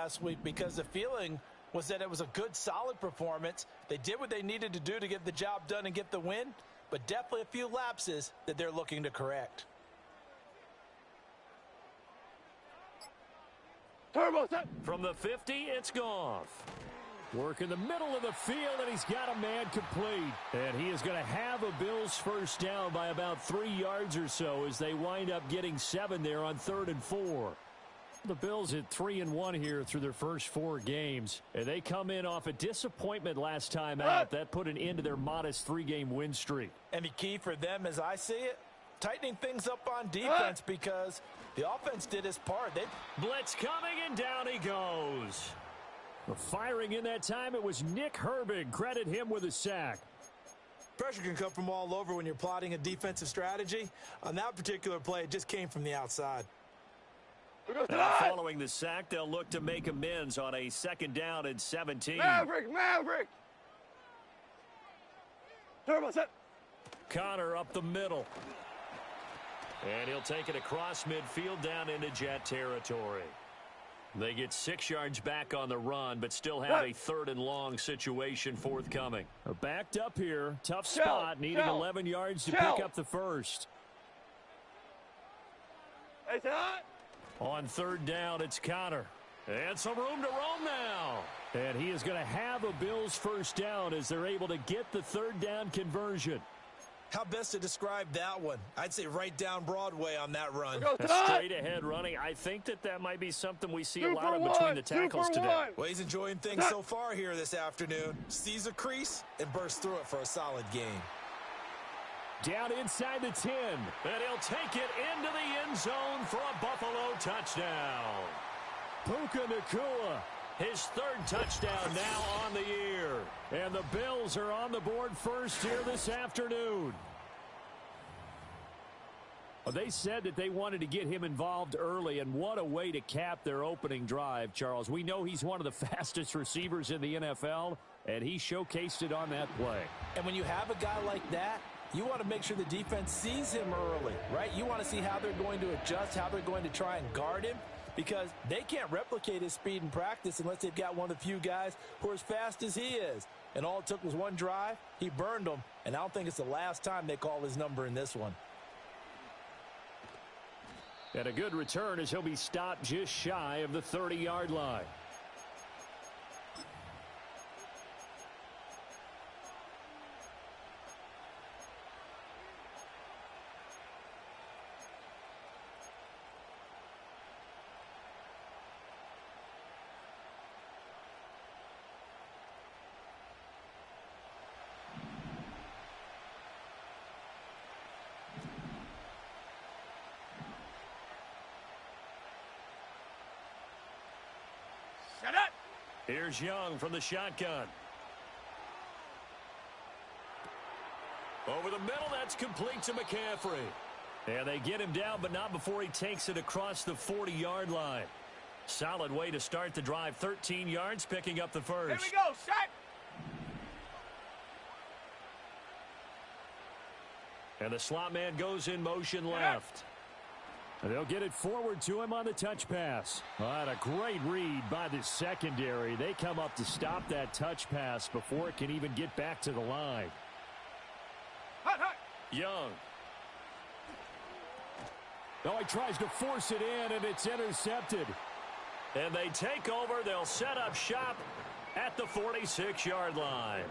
last week because the feeling was that it was a good, solid performance. They did what they needed to do to get the job done and get the win, but definitely a few lapses that they're looking to correct. Turbo set. From the 50, it's Goff. Work in the middle of the field, and he's got a man complete. And he is going to have a Bills first down by about 3 yards or so as they wind up getting 7 there on 3rd and 4. The Bills at 3-1 here through their first 4 games. And they come in off a disappointment last time out. That put an end to their modest 3-game win streak. And the key for them, as I see it, tightening things up on defense because the offense did its part. Blitz coming, and down he goes. Firing in that time, it was Nick Herbig. Credit him with a sack. Pressure can come from all over when you're plotting a defensive strategy. On that particular play, it just came from the outside. Now, following the sack, they'll look to make amends on a 2nd down and 17. Maverick! Turbo set. Connor up the middle. And he'll take it across midfield down into Jet territory. They get 6 yards back on the run, but still have a 3rd and long situation forthcoming. Backed up here. Tough spot, needing 11 yards to pick up the first. On 3rd down, it's Connor. And some room to roam now. And he is going to have a Bills first down as they're able to get the 3rd down conversion. How best to describe that one? I'd say right down Broadway on that run. Straight ahead running. I think that might be something we see a lot of between the tackles today. Well, he's enjoying things so far here this afternoon. Sees a crease and bursts through it for a solid gain. Down inside the 10. And he'll take it into the end zone for a Buffalo touchdown. Puka Nacua, his 3rd touchdown now on the year. And the Bills are on the board first here this afternoon. Well, they said that they wanted to get him involved early, and what a way to cap their opening drive, Charles. We know he's one of the fastest receivers in the NFL, and he showcased it on that play. And when you have a guy like that, you want to make sure the defense sees him early, right? You want to see how they're going to adjust, how they're going to try and guard him, because they can't replicate his speed in practice unless they've got one of the few guys who are as fast as he is. And all it took was one drive. He burned them, and I don't think it's the last time they call his number in this one. And a good return as he'll be stopped just shy of the 30-yard line. Here's Young from the shotgun. Over the middle, that's complete to McCaffrey. And they get him down, but not before he takes it across the 40-yard line. Solid way to start the drive. 13 yards, picking up the first. Here we go, set. And the slot man goes in motion left. And they'll get it forward to him on the touch pass. And a great read by the secondary. They come up to stop that touch pass before it can even get back to the line. Young. Oh, he tries to force it in, and it's intercepted. And they take over. They'll set up shop at the 46-yard line.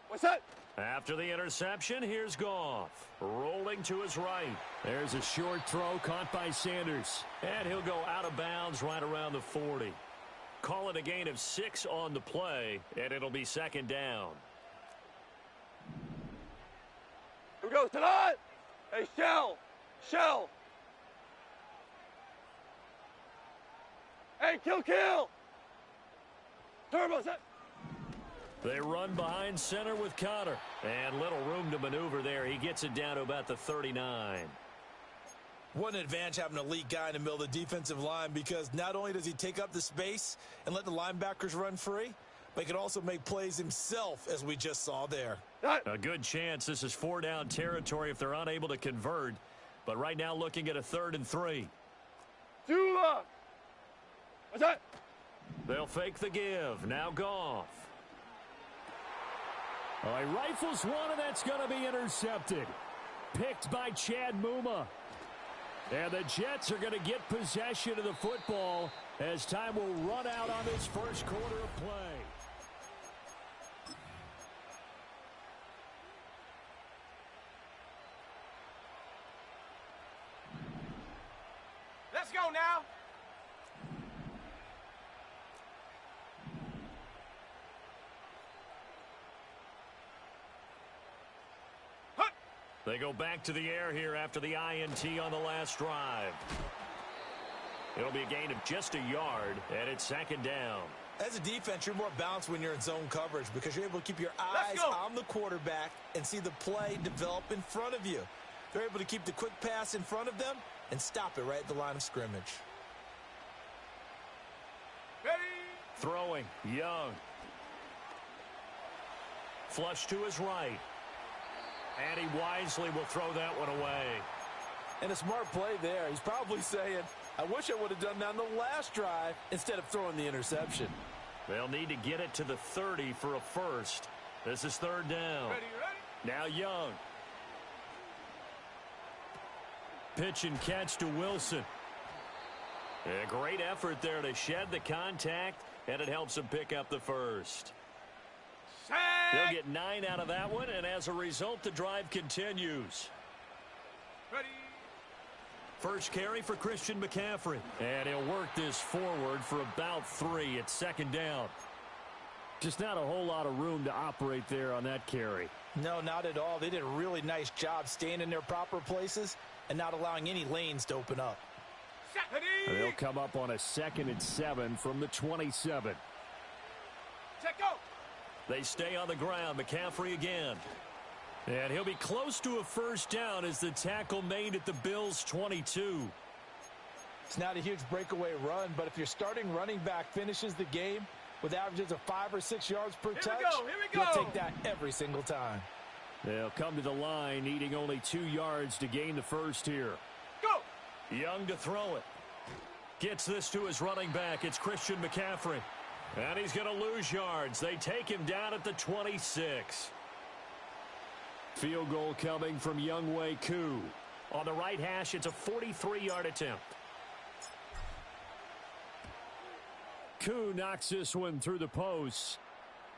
What's that? After the interception, here's Goff. Rolling to his right. There's a short throw caught by Sanders. And he'll go out of bounds right around the 40. Call it a gain of 6 on the play, and it'll be 2nd down. Who goes tonight? Hey, Shell. Hey, kill. Turbo set. They run behind center with Connor. And little room to maneuver there. He gets it down to about the 39. What an advantage having an elite guy in the middle of the defensive line, because not only does he take up the space and let the linebackers run free, but he can also make plays himself, as we just saw there. A good chance this is 4-down territory if they're unable to convert. But right now looking at a 3rd and 3. What's that? They'll fake the give. Now Goff. Oh, he rifles one, and that's going to be intercepted. Picked by Chad Muma. And the Jets are going to get possession of the football as time will run out on this first quarter of play. Let's go now. They go back to the air here after the INT on the last drive. It'll be a gain of just a yard, and it's 2nd down. As a defense, you're more balanced when you're in zone coverage because you're able to keep your eyes on the quarterback and see the play develop in front of you. They're able to keep the quick pass in front of them and stop it right at the line of scrimmage. Ready. Throwing, Young. Flush to his right. And he wisely will throw that one away. And a smart play there. He's probably saying, I wish I would have done that on the last drive instead of throwing the interception. They'll need to get it to the 30 for a first. This is 3rd down. Ready. Now Young. Pitch and catch to Wilson. A great effort there to shed the contact, and it helps him pick up the first. They'll get 9 out of that one, and as a result, the drive continues. Ready. First carry for Christian McCaffrey. And he'll work this forward for about 3. It's 2nd down. Just not a whole lot of room to operate there on that carry. No, not at all. They did a really nice job staying in their proper places and not allowing any lanes to open up. And they'll come up on a 2nd and 7 from the 27. Check go. They stay on the ground. McCaffrey again. And he'll be close to a first down as the tackle made at the Bills' 22. It's not a huge breakaway run, but if your starting running back finishes the game with averages of 5 or 6 yards per touch, Here we go. you'll take that every single time. They'll come to the line needing only 2 yards to gain the first here. Go. Young to throw it. Gets this to his running back. It's Christian McCaffrey. And he's going to lose yards. They take him down at the 26. Field goal coming from Younghoe Koo. On the right hash, it's a 43-yard attempt. Koo knocks this one through the post.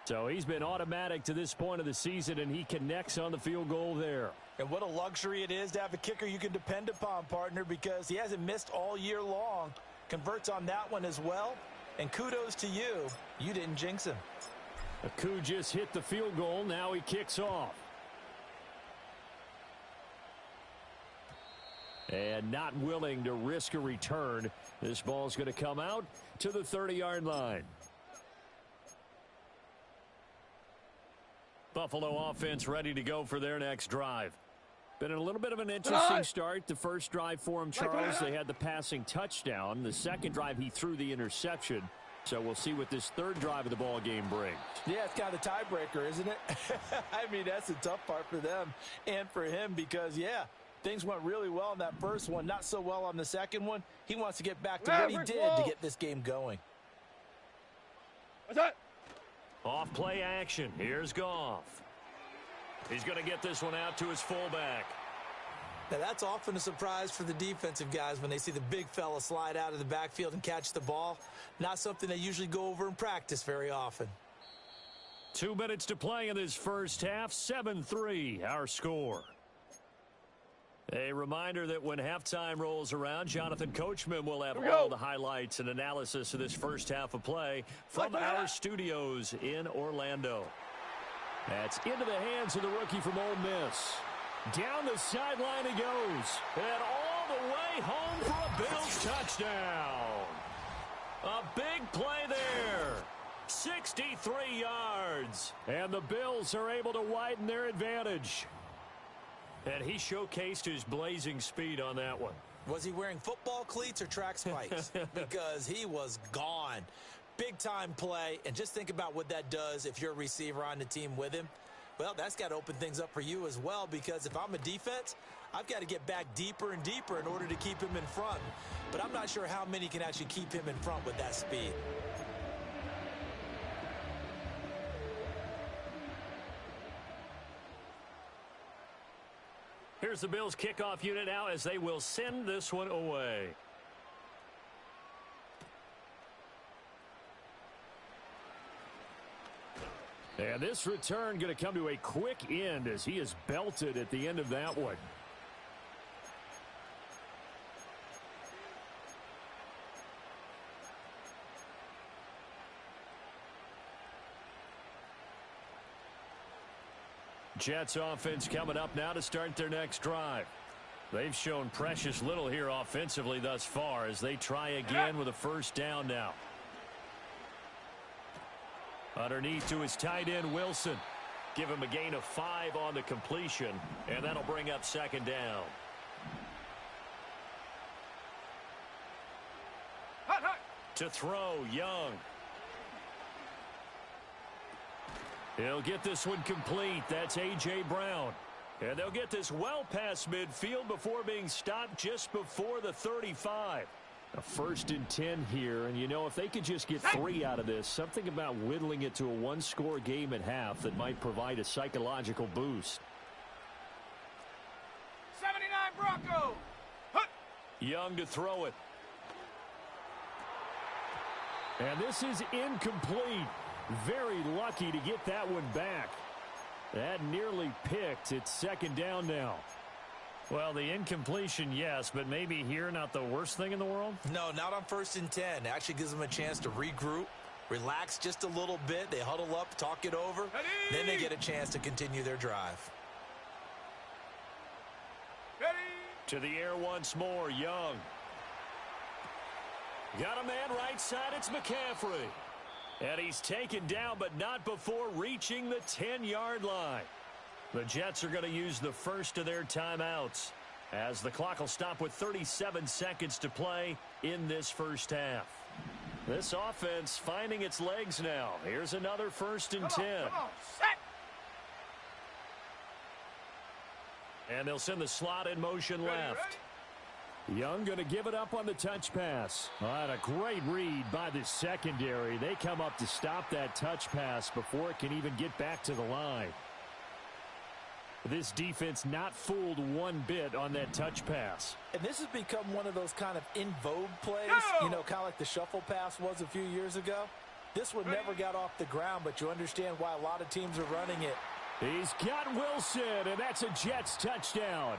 So he's been automatic to this point of the season, and he connects on the field goal there. And what a luxury it is to have a kicker you can depend upon, partner, because he hasn't missed all year long. Converts on that one as well. And kudos to you. You didn't jinx him. Koo just hit the field goal. Now he kicks off. And not willing to risk a return. This ball's going to come out to the 30-yard line. Buffalo offense ready to go for their next drive. Been a little bit of an interesting start. The first drive for him, Charles, they had the passing touchdown. The second drive, he threw the interception. So we'll see what this third drive of the ball game brings. Yeah, it's kind of a tiebreaker, isn't it? I mean, that's the tough part for them and for him because, yeah, things went really well in that first one, not so well on the second one. He wants to get back to what he did to get this game going. What's that? Off play action. Here's Goff. He's going to get this one out to his fullback. Now, that's often a surprise for the defensive guys when they see the big fella slide out of the backfield and catch the ball. Not something they usually go over in practice very often. 2 minutes to play in this first half. 7-3, our score. A reminder that when halftime rolls around, Jonathan Coachman will have all the highlights and analysis of this first half of play from our studios in Orlando. That's into the hands of the rookie from Ole Miss. Down the sideline he goes. And all the way home for a Bills touchdown. A big play there. 63 yards. And the Bills are able to widen their advantage. And he showcased his blazing speed on that one. Was he wearing football cleats or track spikes? Because he was gone. Big-time play, and just think about what that does if you're a receiver on the team with him. Well, that's got to open things up for you as well, because if I'm a defense, I've got to get back deeper and deeper in order to keep him in front. But I'm not sure how many can actually keep him in front with that speed. Here's the Bills kickoff unit now as they will send this one away. And this return going to come to a quick end as he is belted at the end of that one. Jets offense coming up now to start their next drive. They've shown precious little here offensively thus far as they try again with a first down now. Underneath to his tight end, Wilson. Give him a gain of 5 on the completion, and that'll bring up second down. To throw, Young. He'll get this one complete. That's A.J. Brown. And they'll get this well past midfield before being stopped just before the 35. A 1st and 10 here, and you know, if they could just get 3 out of this, something about whittling it to a one-score game at half that might provide a psychological boost. 79 Bronco. Young to throw it. And this is incomplete. Very lucky to get that one back. That nearly picked. It's second down now. Well, the incompletion, yes, but maybe here not the worst thing in the world? No, not on 1st and 10. It actually gives them a chance to regroup, relax just a little bit. They huddle up, talk it over. Ready? Then they get a chance to continue their drive. Ready? To the air once more, Young. Got a man right side, it's McCaffrey. And he's taken down, but not before reaching the 10-yard line. The Jets are going to use the first of their timeouts as the clock will stop with 37 seconds to play in this first half. This offense finding its legs now. Here's another 1st and 10. Come on, set. And they'll send the slot in motion left. Young going to give it up on the touch pass. A great read by the secondary. They come up to stop that touch pass before it can even get back to the line. This defense not fooled one bit on that touch pass. And this has become one of those kind of in vogue plays, you know, kind of like the shuffle pass was a few years ago. This one never got off the ground, but you understand why a lot of teams are running it. He's got Wilson, and that's a Jets touchdown.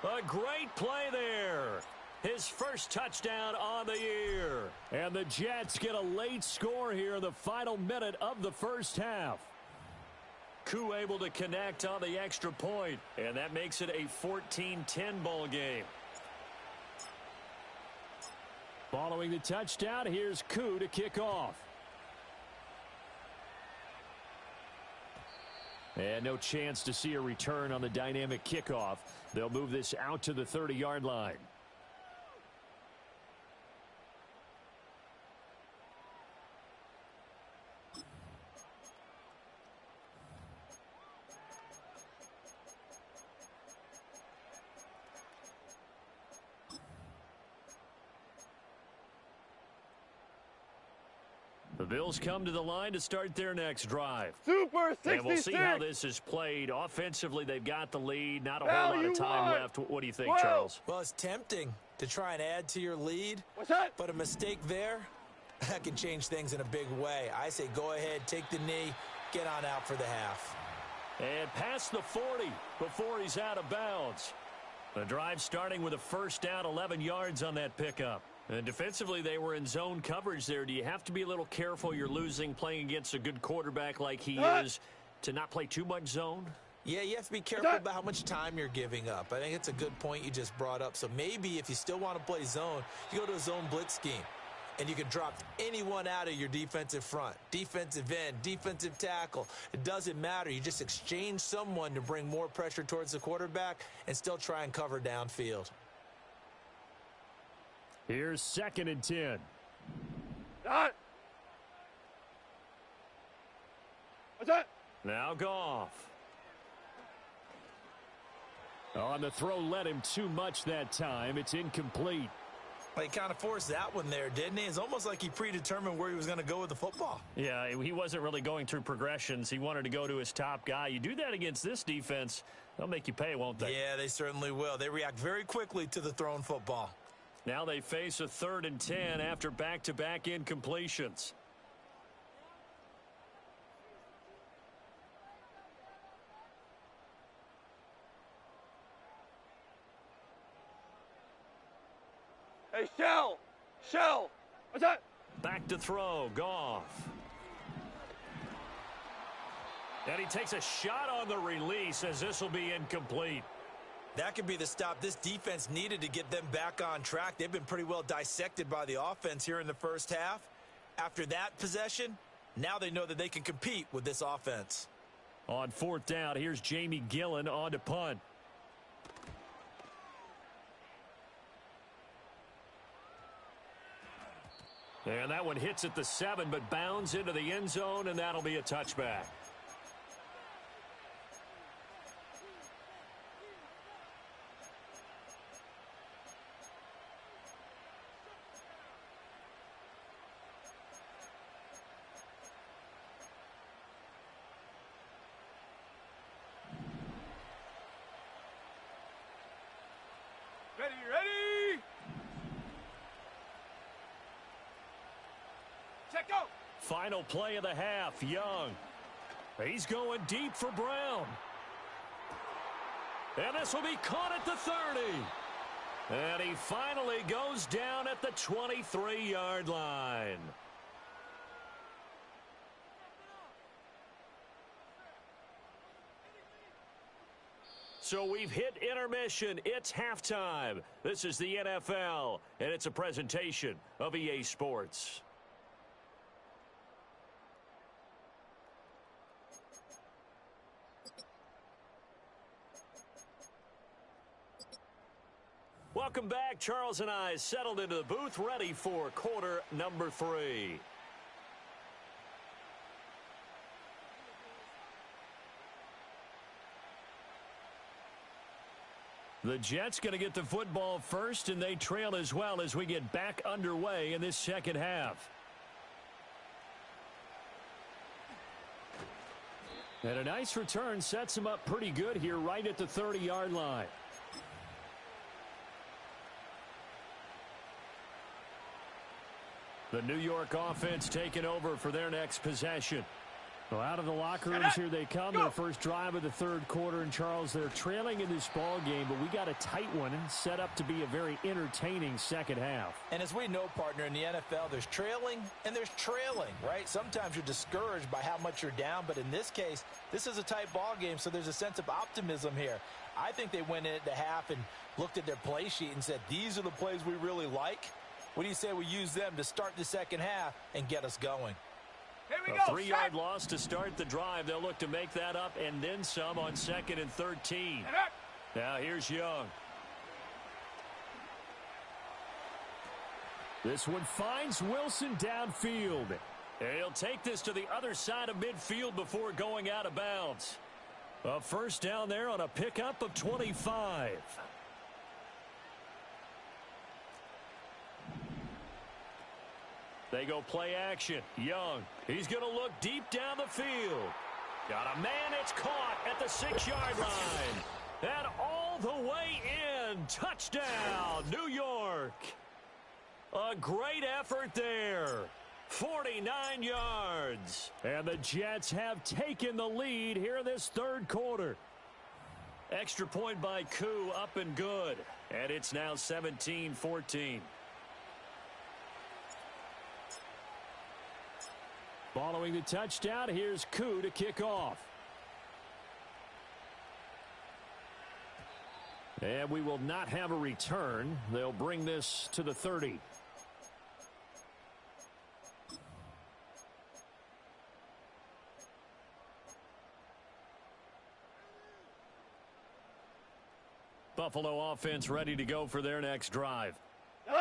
A great play there. His first touchdown on the year. And the Jets get a late score here in the final minute of the first half. Koo able to connect on the extra point, and that makes it a 14-10 ball game. Following the touchdown, here's Koo to kick off. And no chance to see a return on the dynamic kickoff. They'll move this out to the 30-yard line. The Bills come to the line to start their next drive. Super 66. And we'll see how this is played. Offensively, they've got the lead. Not a whole lot of time left. What do you think, Charles? Well, it's tempting to try and add to your lead. What's that? But a mistake there, that can change things in a big way. I say go ahead, take the knee, get on out for the half. And past the 40 before he's out of bounds. The drive starting with a first down, 11 yards on that pickup. And defensively, they were in zone coverage there. Do you have to be a little careful? You're losing playing against a good quarterback like he is to not play too much zone? Yeah, you have to be careful about how much time you're giving up. I think it's a good point you just brought up. So maybe if you still want to play zone, you go to a zone blitz scheme. and you can drop anyone out of your defensive front. Defensive end, defensive tackle. It doesn't matter. You just exchange someone to bring more pressure towards the quarterback and still try and cover downfield. Here's 2nd and 10. Done. What's that? Now Goff. On the throw, led him too much that time. It's incomplete. Well, he kind of forced that one there, didn't he? It's almost like he predetermined where he was going to go with the football. Yeah, he wasn't really going through progressions. He wanted to go to his top guy. You do that against this defense, they'll make you pay, won't they? Yeah, they certainly will. They react very quickly to the thrown football. Now they face a 3rd and 10 after back-to-back incompletions. Hey, Shell! Shell! What's that? Back to throw, Goff. And he takes a shot on the release as this will be incomplete. That could be the stop this defense needed to get them back on track. They've been pretty well dissected by the offense here in the first half. After that possession, now they know that they can compete with this offense. On 4th down, here's Jamie Gillen on to punt. And that one hits at the 7, but bounds into the end zone, and that'll be a touchback. Ready, ready! Check, go! Final play of the half, Young. He's going deep for Brown. And this will be caught at the 30. And he finally goes down at the 23-yard line. So we've hit intermission. It's halftime. This is the NFL, and it's a presentation of EA Sports. Welcome back. Charles and I settled into the booth, ready for quarter number 3. The Jets going to get the football first, and they trail as well as we get back underway in this second half. And a nice return sets him up pretty good here right at the 30-yard line. The New York offense taking over for their next possession. Well, out of the locker rooms here they come. Their first drive of the third quarter. And, Charles, they're trailing in this ball game, but we got a tight one set up to be a very entertaining second half. And as we know, partner, in the NFL, there's trailing and there's trailing, right? Sometimes you're discouraged by how much you're down, but in this case, this is a tight ball game, so there's a sense of optimism here. I think they went in at the half and looked at their play sheet and said, these are the plays we really like. What do you say we use them to start the second half and get us going? Here we A go. 3-yard loss to start the drive. They'll look to make that up and then some on 2nd and 13. Now here's Young. This one finds Wilson downfield. He'll take this to the other side of midfield before going out of bounds. A first down there on a pickup of 25. They go play action. Young. He's going to look deep down the field. Got a man. It's caught at the 6-yard line. And all the way in. Touchdown, New York. A great effort there. 49 yards. And the Jets have taken the lead here in this third quarter. Extra point by Koo, up and good. And it's now 17-14. Following the touchdown, here's Koo to kick off. And we will not have a return. They'll bring this to the 30. Buffalo offense ready to go for their next drive.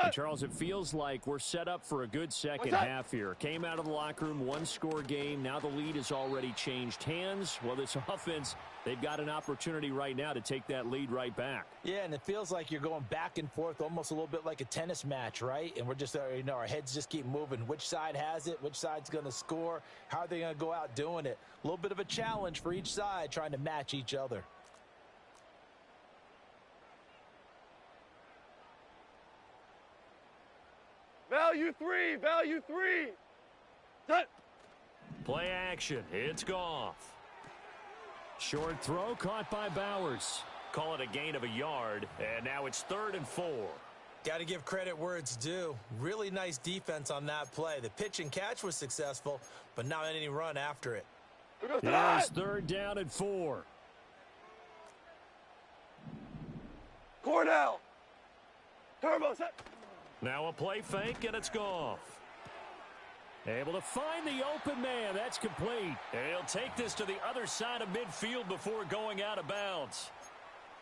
And Charles, it feels like we're set up for a good second half here. Came out of the locker room, one-score game. Now the lead has already changed hands. Well, this offense, they've got an opportunity right now to take that lead right back. Yeah, and it feels like you're going back and forth almost a little bit like a tennis match, right? And we're just, our heads just keep moving. Which side has it? Which side's going to score? How are they going to go out doing it? A little bit of a challenge for each side trying to match each other. Value three, value three. Set. Play action. It's Goff. Short throw caught by Bowers. Call it a gain of a yard, and now it's 3rd and 4. Got to give credit where it's due. Really nice defense on that play. The pitch and catch was successful, but not any run after it. Here's 3rd down and 4. Cornell. Turbo set. Now a play fake, and it's Goff. Able to find the open man. That's complete. And he'll take this to the other side of midfield before going out of bounds.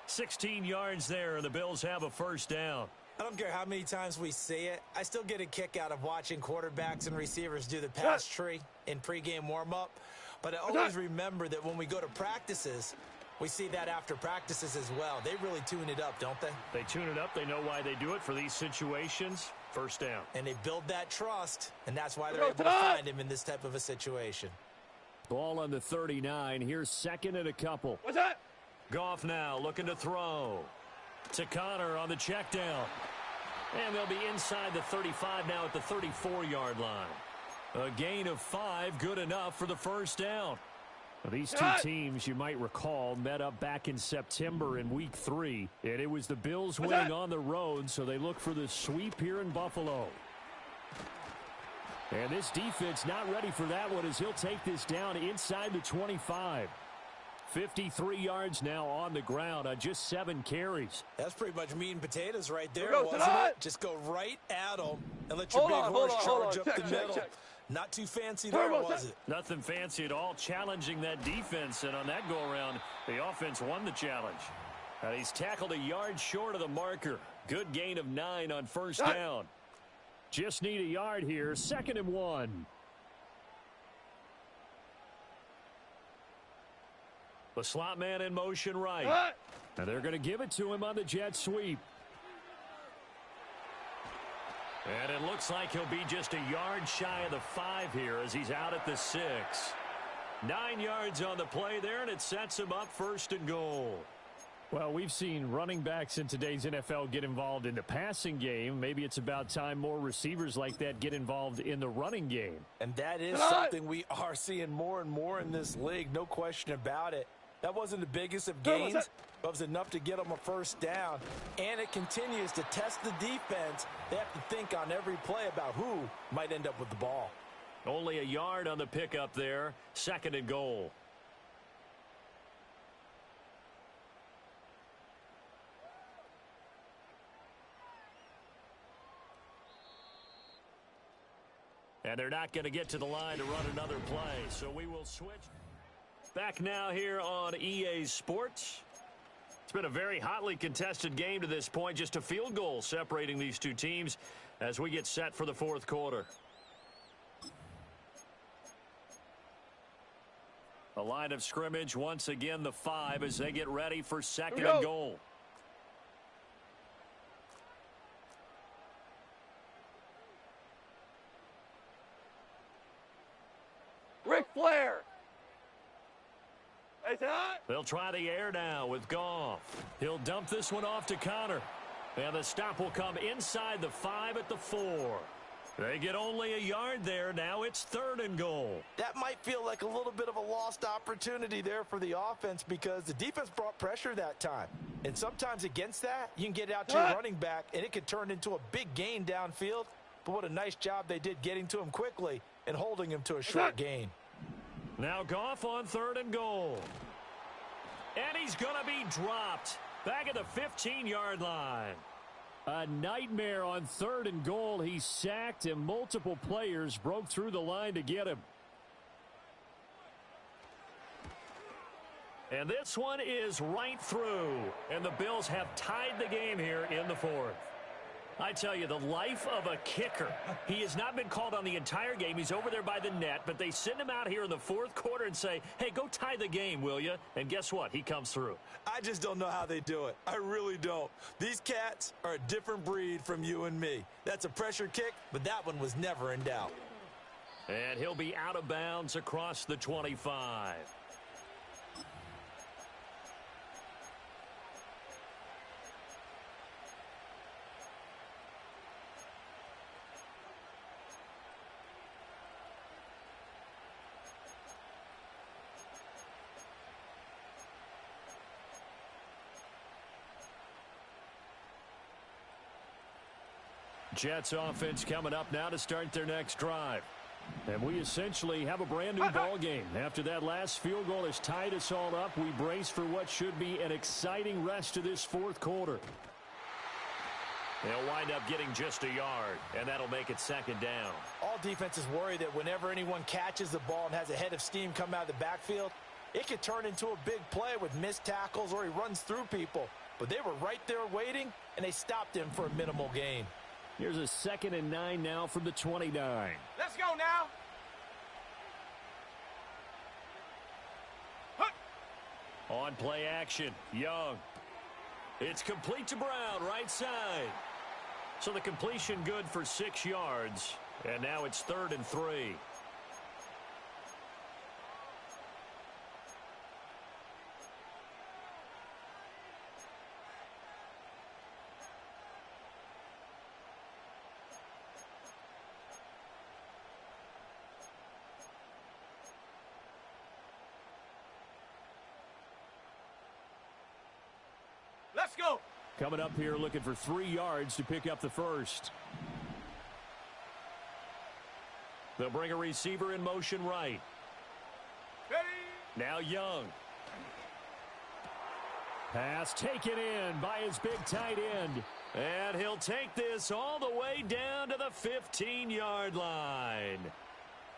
16 yards there, and the Bills have a 1st down. I don't care how many times we see it. I still get a kick out of watching quarterbacks and receivers do the pass tree in pregame warm-up. But I always remember that when we go to practices, we see that after practices as well. They really tune it up, don't they? They tune it up. They know why they do it for these situations. 1st down. And they build that trust, and that's why they're able to find him in this type of a situation. Ball on the 39. Here's 2nd and a couple. What's that? Goff now looking to throw. To Connor on the check down. And they'll be inside the 35 now at the 34-yard line. A gain of 5, good enough for the 1st down. Well, these two teams, you might recall, met up back in September in Week 3. And it was the Bills winning on the road, so they look for the sweep here in Buffalo. And this defense not ready for that one as he'll take this down inside the 25. 53 yards now on the ground on just 7 carries. That's pretty much meat and potatoes right there, wasn't it? Just go right at them and let your big horse charge up the middle. Not too fancy there, was it? Nothing fancy at all, challenging that defense. And on that go-around, the offense won the challenge. He's tackled a yard short of the marker. Good gain of 9 on 1st down. Just need a yard here. 2nd and 1. The slot man in motion right. And they're going to give it to him on the jet sweep. And it looks like he'll be just a yard shy of the 5 here as he's out at the 6. 9 yards on the play there, and it sets him up 1st and goal. Well, we've seen running backs in today's NFL get involved in the passing game. Maybe it's about time more receivers like that get involved in the running game. And that is something we are seeing more and more in this league, no question about it. That wasn't the biggest of gains, but it was enough to get them a 1st down. And it continues to test the defense. They have to think on every play about who might end up with the ball. Only a yard on the pickup there. 2nd and goal. And they're not going to get to the line to run another play, so we will switch. Back now here on EA Sports. It's been a very hotly contested game to this point. Just a field goal separating these two teams as we get set for the 4th quarter. A line of scrimmage, once again the 5 as they get ready for 2nd and goal. Ric Flair. They'll try the air now with Goff. He'll dump this one off to Connor. And the stop will come inside the 5 at the 4. They get only a yard there. Now it's 3rd and goal. That might feel like a little bit of a lost opportunity there for the offense because the defense brought pressure that time. And sometimes against that, you can get out to your running back, and it could turn into a big gain downfield. But what a nice job they did getting to him quickly and holding him to a short gain. Now Goff on 3rd and goal. And he's going to be dropped back at the 15-yard line. A nightmare on 3rd and goal. He's sacked, and multiple players broke through the line to get him. And this one is right through. And the Bills have tied the game here in the fourth. I tell you, the life of a kicker. He has not been called on the entire game. He's over there by the net, but they send him out here in the fourth quarter and say, hey, go tie the game, will you? And guess what? He comes through. I just don't know how they do it. I really don't. These cats are a different breed from you and me. That's a pressure kick, but that one was never in doubt. And he'll be out of bounds across the 25. Jets offense coming up now to start their next drive. And we essentially have a brand new ball game. After that last field goal has tied us all up, we brace for what should be an exciting rest of this fourth quarter. They'll wind up getting just a yard, and that'll make it second down. All defenses worry that whenever anyone catches the ball and has a head of steam come out of the backfield, it could turn into a big play with missed tackles or he runs through people. But they were right there waiting, and they stopped him for a minimal gain. Here's a 2nd and 9 now from the 29. Let's go now. On play action, Young. It's complete to Brown, right side. So the completion good for 6 yards. And now it's 3rd and 3. Let's go. Coming up here looking for 3 yards to pick up the first. They'll bring a receiver in motion right. Ready. Now Young. Pass taken in by his big tight end. And he'll take this all the way down to the 15-yard line.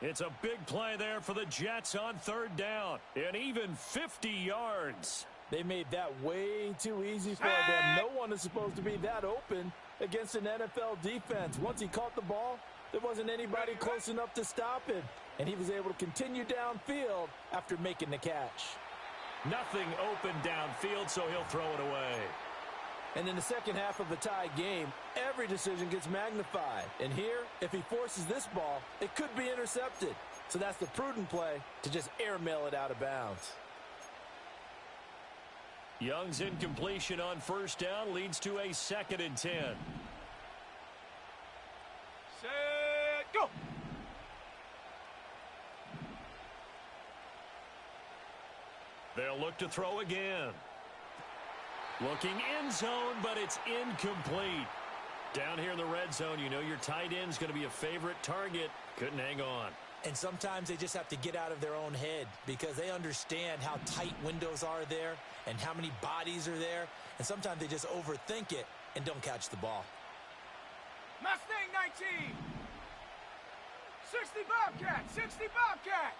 It's a big play there for the Jets on 3rd down. And even 50 yards. They made that way too easy for them. No one is supposed to be that open against an NFL defense. Once he caught the ball, there wasn't anybody close enough to stop him. And he was able to continue downfield after making the catch. Nothing open downfield, so he'll throw it away. And in the second half of a tie game, every decision gets magnified. And here, if he forces this ball, it could be intercepted. So that's the prudent play to just airmail it out of bounds. Young's incompletion on 1st down leads to a 2nd and 10. Set, go. They'll look to throw again. Looking end zone, but it's incomplete. Down here in the red zone, you know your tight end's going to be a favorite target. Couldn't hang on. And sometimes they just have to get out of their own head because they understand how tight windows are there and how many bodies are there. And sometimes they just overthink it and don't catch the ball. Mustang 19. 60 Bobcat. 60 Bobcat.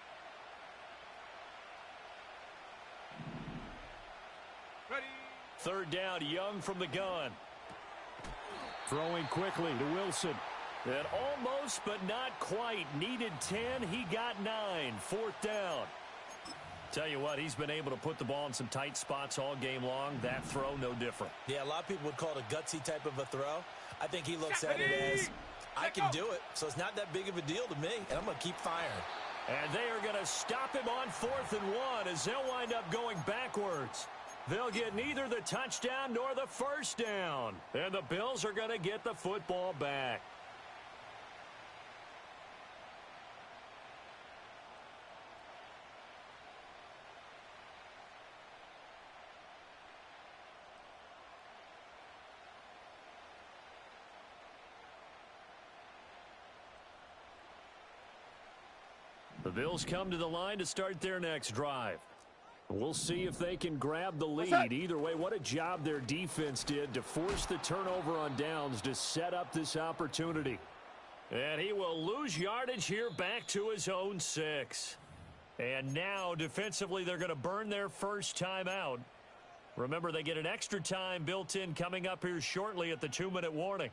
Ready. 3rd down, Young from the gun. Throwing quickly to Wilson. And almost, but not quite. Needed 10. He got 9. 4th down. Tell you what, he's been able to put the ball in some tight spots all game long. That throw, no different. Yeah, a lot of people would call it a gutsy type of a throw. I think he looks at it as, I can do it, so it's not that big of a deal to me, and I'm going to keep firing. And they are going to stop him on 4th and 1 as they'll wind up going backwards. They'll get neither the touchdown nor the 1st down. And the Bills are going to get the football back. The Bills come to the line to start their next drive. We'll see if they can grab the lead. Either way, what a job their defense did to force the turnover on downs to set up this opportunity. And he will lose yardage here back to his own 6. And now, defensively, they're going to burn their first timeout. Remember, they get an extra time built in coming up here shortly at the 2-minute warning.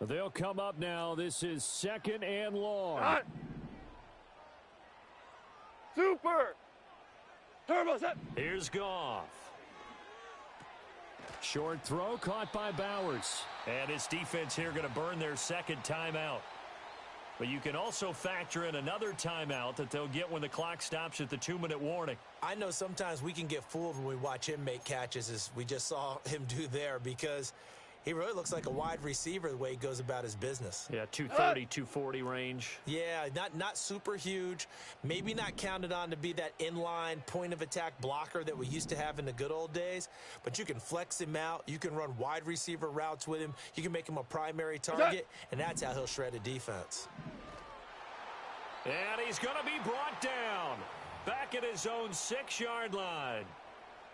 They'll come up now. This is 2nd and long. Hot. Super. Turbo set. Here's Goff. Short throw caught by Bowers. And his defense here going to burn their second timeout. But you can also factor in another timeout that they'll get when the clock stops at the 2-minute warning. I know sometimes we can get fooled when we watch him make catches, as we just saw him do there, because he really looks like a wide receiver the way he goes about his business. Yeah, 230, 240 range. Yeah, not super huge. Maybe not counted on to be that inline point-of-attack blocker that we used to have in the good old days. But you can flex him out. You can run wide receiver routes with him. You can make him a primary target, and that's how he'll shred a defense. And he's going to be brought down. Back at his own 6-yard line.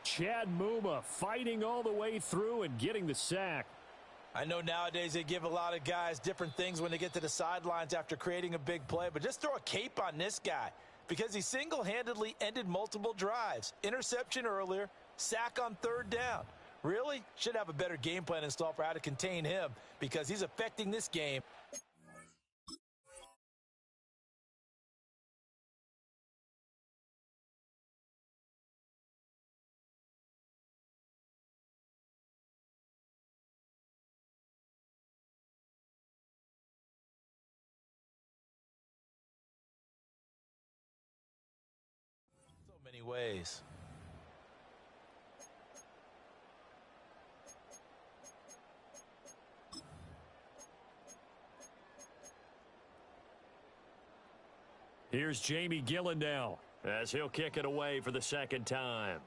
Chad Muma fighting all the way through and getting the sack. I know nowadays they give a lot of guys different things when they get to the sidelines after creating a big play, but just throw a cape on this guy because he single-handedly ended multiple drives. Interception earlier, sack on 3rd down. Really? Should have a better game plan installed for how to contain him because he's affecting this game. Many ways. Here's Jamie Gillen now as he'll kick it away for the second time.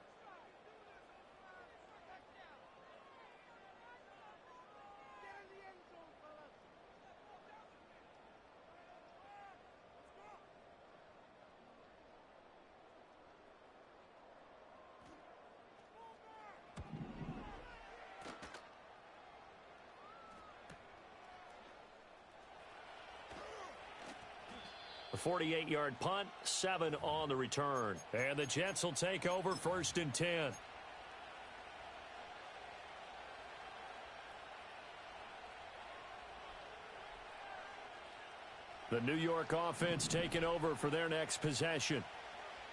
A 48-yard punt, 7 on the return. And the Jets will take over 1st and 10. The New York offense taking over for their next possession.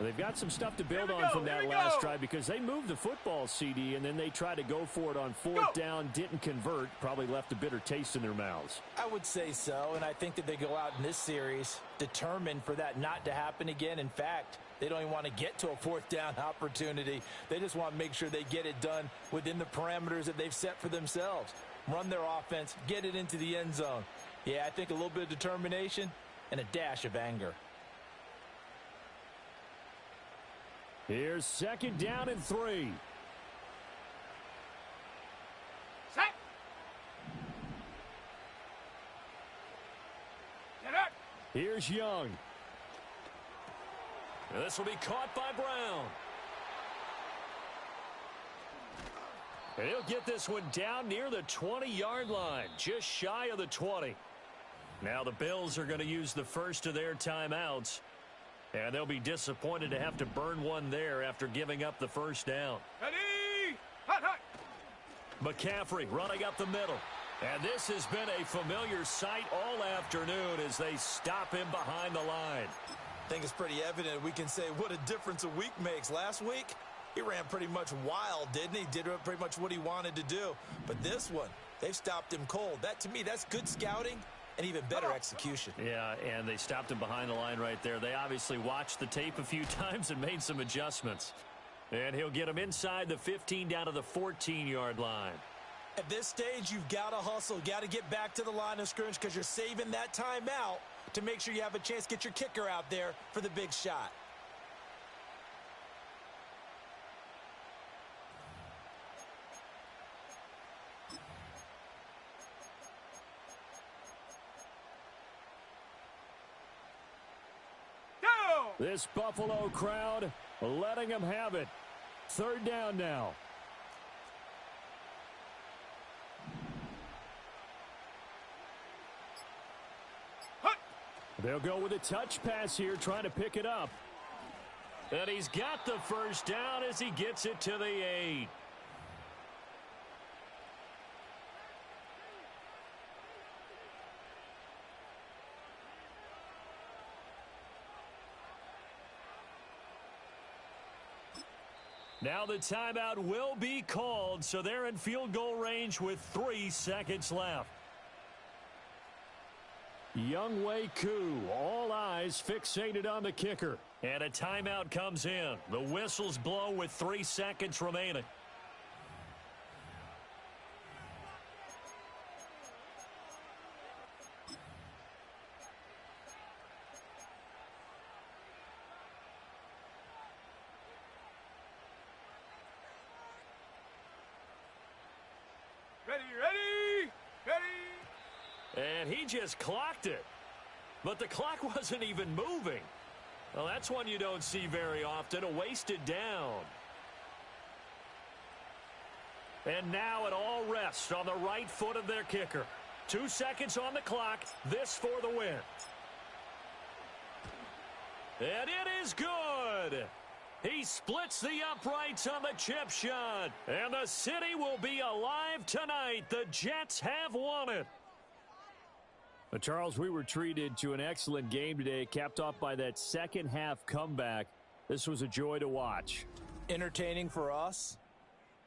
They've got some stuff to build on from that last drive because they moved the football, CD, and then they tried to go for it on 4th down, didn't convert, probably left a bitter taste in their mouths. I would say so, and I think that they go out in this series determined for that not to happen again. In fact, they don't even want to get to a 4th down opportunity. They just want to make sure they get it done within the parameters that they've set for themselves. Run their offense, get it into the end zone. Yeah, I think a little bit of determination and a dash of anger. Here's 2nd down and 3. Set. Get up. Here's Young. And this will be caught by Brown. And he'll get this one down near the 20-yard line, just shy of the 20. Now the Bills are going to use the first of their timeouts. And they'll be disappointed to have to burn one there after giving up the first down. Ready. Hot, hot. McCaffrey running up the middle. And this has been a familiar sight all afternoon as they stop him behind the line. I think it's pretty evident we can say what a difference a week makes. Last week, he ran pretty much wild, didn't he? Did pretty much what he wanted to do. But this one, they've stopped him cold. That, to me, that's good scouting. And even better execution. Yeah, and they stopped him behind the line right there. They obviously watched the tape a few times and made some adjustments. And he'll get him inside the 15 down to the 14-yard line. At this stage, you've got to hustle. Got to get back to the line of scrimmage because you're saving that time out to make sure you have a chance to get your kicker out there for the big shot. This Buffalo crowd letting them have it. 3rd down now. They'll go with a touch pass here, trying to pick it up. And he's got the first down as he gets it to the 8. Now the timeout will be called, so they're in field goal range with 3 seconds left. Younghoe Koo, all eyes fixated on the kicker. And a timeout comes in. The whistles blow with 3 seconds remaining. And he just clocked it. But the clock wasn't even moving. Well, that's one you don't see very often, a wasted down. And now it all rests on the right foot of their kicker. 2 seconds on the clock, this for the win. And it is good. He splits the uprights on the chip shot. And the city will be alive tonight. The Jets have won it. Charles, we were treated to an excellent game today, capped off by that second half comeback. This was a joy to watch. Entertaining for us,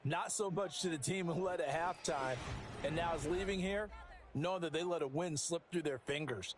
not so much to the team who led at halftime and now is leaving here knowing that they let a win slip through their fingers.